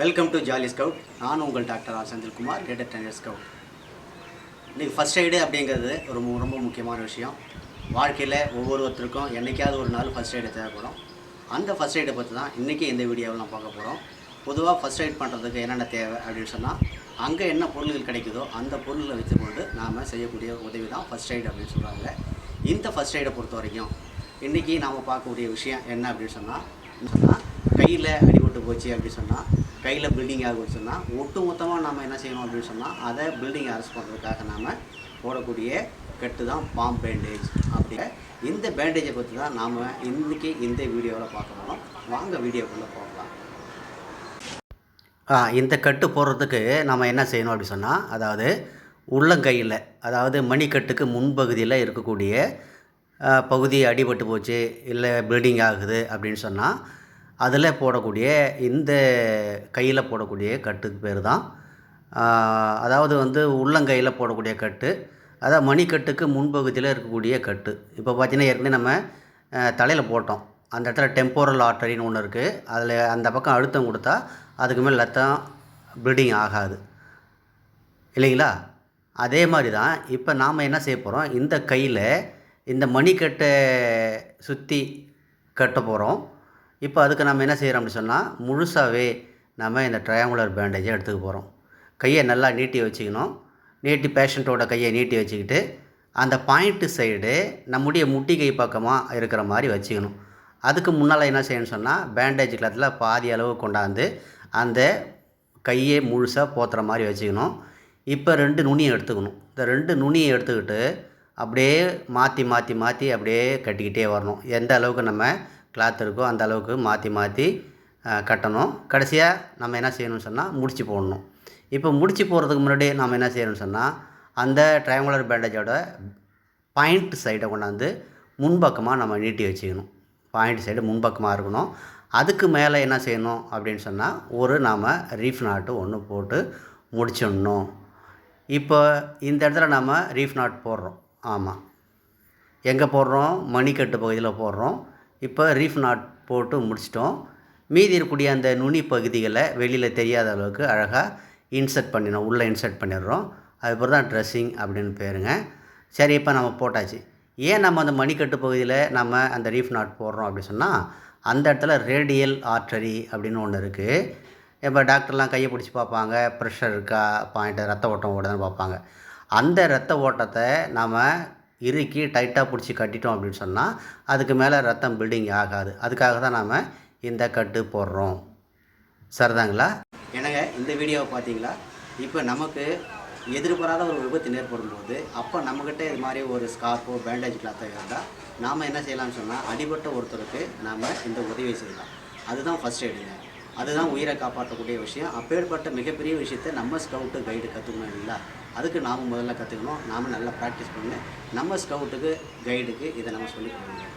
Welcome to jolly scout. நான் உங்கள் doctor R Senthilkumar, leader trainer scout. இன்றைக்கி ஃபஸ்ட் எய்டு அப்படிங்கிறது ரொம்ப முக்கியமான விஷயம். வாழ்க்கையில் ஒவ்வொருத்தருக்கும் என்றைக்காவது ஒரு நாள் ஃபஸ்ட் எய்டு தேவைப்படும். அந்த ஃபஸ்ட் எய்டை பற்றி தான் இன்றைக்கி இந்த வீடியோவில் நான் பார்க்க போகிறோம். பொதுவாக ஃபஸ்ட் எய்ட் பண்ணுறதுக்கு என்னென்ன தேவை அப்படின்னு சொன்னால், அங்கே என்ன பொருள்கள் கிடைக்குதோ அந்த பொருளை வைத்துக்கொண்டு நாம் செய்யக்கூடிய உதவி தான் ஃபஸ்ட் எய்டு அப்படின்னு சொல்கிறாங்க. இந்த ஃபஸ்ட் எய்டை பொறுத்த வரைக்கும் இன்றைக்கி நாம் பார்க்கக்கூடிய விஷயம் என்ன அப்படின்னு சொன்னால், கையில் அடிபட்டு போச்சு அப்படின்னு சொன்னால், கையில் பில்டிங் ஆகுன்னு சொன்னால், ஒட்டு மொத்தமாக நம்ம என்ன செய்யணும் அப்படின்னு சொன்னால், அதை பில்டிங் அரெஸ்ட் பண்ணுறதுக்காக நாம் போடக்கூடிய கட்டு தான் பாம் பேண்டேஜ். அப்படி இந்த பேண்டேஜை பற்றி தான் நாம் இன்றைக்கி இந்த வீடியோவில் பார்க்க போகிறோம். வாங்க வீடியோக்குள்ளே போகலாம். இந்த கட்டு போடுறதுக்கு நம்ம என்ன செய்யணும் அப்படின்னு சொன்னால், அதாவது உள்ளங்கையில், அதாவது மணிக்கட்டுக்கு முன்பகுதியில் இருக்கக்கூடிய பகுதி அடிபட்டு போச்சு, இல்லை பில்டிங் ஆகுது அப்படின்னு சொன்னால், அதில் போடக்கூடிய இந்த கையில் போடக்கூடிய கட்டுக்கு பேர் தான், அதாவது உள்ளங்கையில் போடக்கூடிய கட்டு, அதாவது மணிக்கட்டுக்கு முன்பகுதியில் இருக்கக்கூடிய கட்டு. இப்போ பார்த்திங்கன்னா ஏற்கனவே நம்ம தலையில் போட்டோம், அந்த இடத்துல டெம்போரல் ஆர்டரின்னு ஒன்று இருக்குது. அதில் அந்த பக்கம் அழுத்தம் கொடுத்தா அதுக்கு மேலே ரத்தம் ப்ளீடிங் ஆகாது இல்லைங்களா? அதே மாதிரி தான் இப்போ நாம் என்ன செய்ய போகிறோம், இந்த கையில் இந்த மணிக்கட்டை சுற்றி கட்ட போகிறோம். இப்போ அதுக்கு நம்ம என்ன செய்கிறோம் அப்படின்னு சொன்னால், முழுசாகவே நம்ம இந்த ட்ரையாங்குலர் பேண்டேஜை எடுத்துக்க போகிறோம். கையை நல்லா நீட்டி வச்சுக்கணும். நீட்டி பேஷண்ட்டோட கையை நீட்டி வச்சுக்கிட்டு அந்த பாயிண்ட்டு சைடு நம்முடைய முட்டி கை பக்கமாக இருக்கிற மாதிரி வச்சுக்கணும். அதுக்கு முன்னால் என்ன செய்யணும்னு சொன்னால், பேண்டேஜ் கிளாத்தில் பாதி அளவு கொண்டாந்து அந்த கையை முழுசாக போத்துற மாதிரி வச்சுக்கணும். இப்போ 2 நுனியை எடுத்துக்கணும். இந்த 2 நுனியை எடுத்துக்கிட்டு அப்படியே மாற்றி அப்படியே கட்டிக்கிட்டே வரணும். எந்த அளவுக்கு நம்ம கிளாத் இருக்கோ அந்த அளவுக்கு மாற்றி கட்டணும். கடைசியாக நம்ம என்ன செய்யணும்னு சொன்னால், முடிச்சு போடணும். இப்போ முடிச்சு போடுறதுக்கு முன்னாடி நம்ம என்ன செய்யணும்னு சொன்னால், அந்த ட்ரையாங்குலர் பேண்டேஜோட பாயிண்ட் சைடை கொண்டாந்து முன்பக்கமாக நம்ம நீட்டி வச்சுக்கணும். பாயிண்ட் சைடு முன்பக்கமாக இருக்கணும். அதுக்கு மேலே என்ன செய்யணும் அப்படின்னு சொன்னால், நாம் ரீஃப் நாட்டு ஒன்று போட்டு முடிச்சிடணும். இப்போ இந்த இடத்துல நம்ம ரீஃப் நாட் போடுறோம். ஆமாம், எங்கே போடுறோம்? மணிக்கட்டு பகுதியில் போடுறோம். இப்போ ரீஃப் நாட் போட்டு முடிச்சிட்டோம். மீதி இருக்கக்கூடிய அந்த நுனி பகுதிகளை வெளியில் தெரியாத அளவுக்கு அழகாக இன்சர்ட் பண்ணிடணும், உள்ளே இன்சர்ட் பண்ணிடுறோம். அதுக்கப்புறம் தான் ட்ரெஸ்ஸிங் அப்படின்னு பேருங்க. சரி, இப்போ நம்ம போட்டாச்சு. ஏன் நம்ம அந்த மணிக்கட்டு பகுதியில் நம்ம அந்த ரீஃப் நாட் போடுறோம் அப்படின்னு சொன்னால், அந்த இடத்துல ரேடியல் ஆர்டரி அப்படின்னு ஒன்று இருக்குது. இப்போ டாக்டர்லாம் கையை பிடிச்சி பார்ப்பாங்க, ப்ரெஷர் இருக்கா, பாயிண்ட்டு ரத்த ஓட்டம் ஓடுதான்னு பார்ப்பாங்க. அந்த ரத்த ஓட்டத்தை நாம் இறுக்கி டைட்டாக பிடிச்சி கட்டிட்டோம் அப்படின்னு சொன்னால், அதுக்கு மேலே ரத்தம் பில்டிங் ஆகாது. அதுக்காக தான் நாம் இந்த கட்டு போடுறோம். சரிதாங்களா? என்னங்க, இந்த வீடியோவை பார்த்தீங்களா? இப்போ நமக்கு எதிர்பாராத ஒரு விபத்து ஏற்படும் போது, அப்போ நம்மக்கிட்ட இது மாதிரி ஒரு ஸ்கார்ஃபோ பேண்டேஜ் கிளாத்தோ இருந்தால் நாம் என்ன செய்யலாம்னு சொன்னால், அடிபட்ட ஒருத்தருக்கு நாம் இந்த உதவி செய்யலாம். அதுதான் ஃபஸ்ட் எய்டுங்க. அதுதான் உயிரை காப்பாற்றக்கூடிய விஷயம். அப்பேற்பட்ட மிகப்பெரிய விஷயத்தை நம்ம ஸ்கவுட்டு கைடு கற்றுக்கணும் இல்லைங்களா? அதுக்கு நாம் முதல்ல கற்றுக்கணும். நாம் நல்லா ப்ராக்டிஸ் பண்ணி நம்ம ஸ்கவுட்டுக்கு கைடுக்கு இதை நம்ம சொல்லிக் கொடுக்கணும்.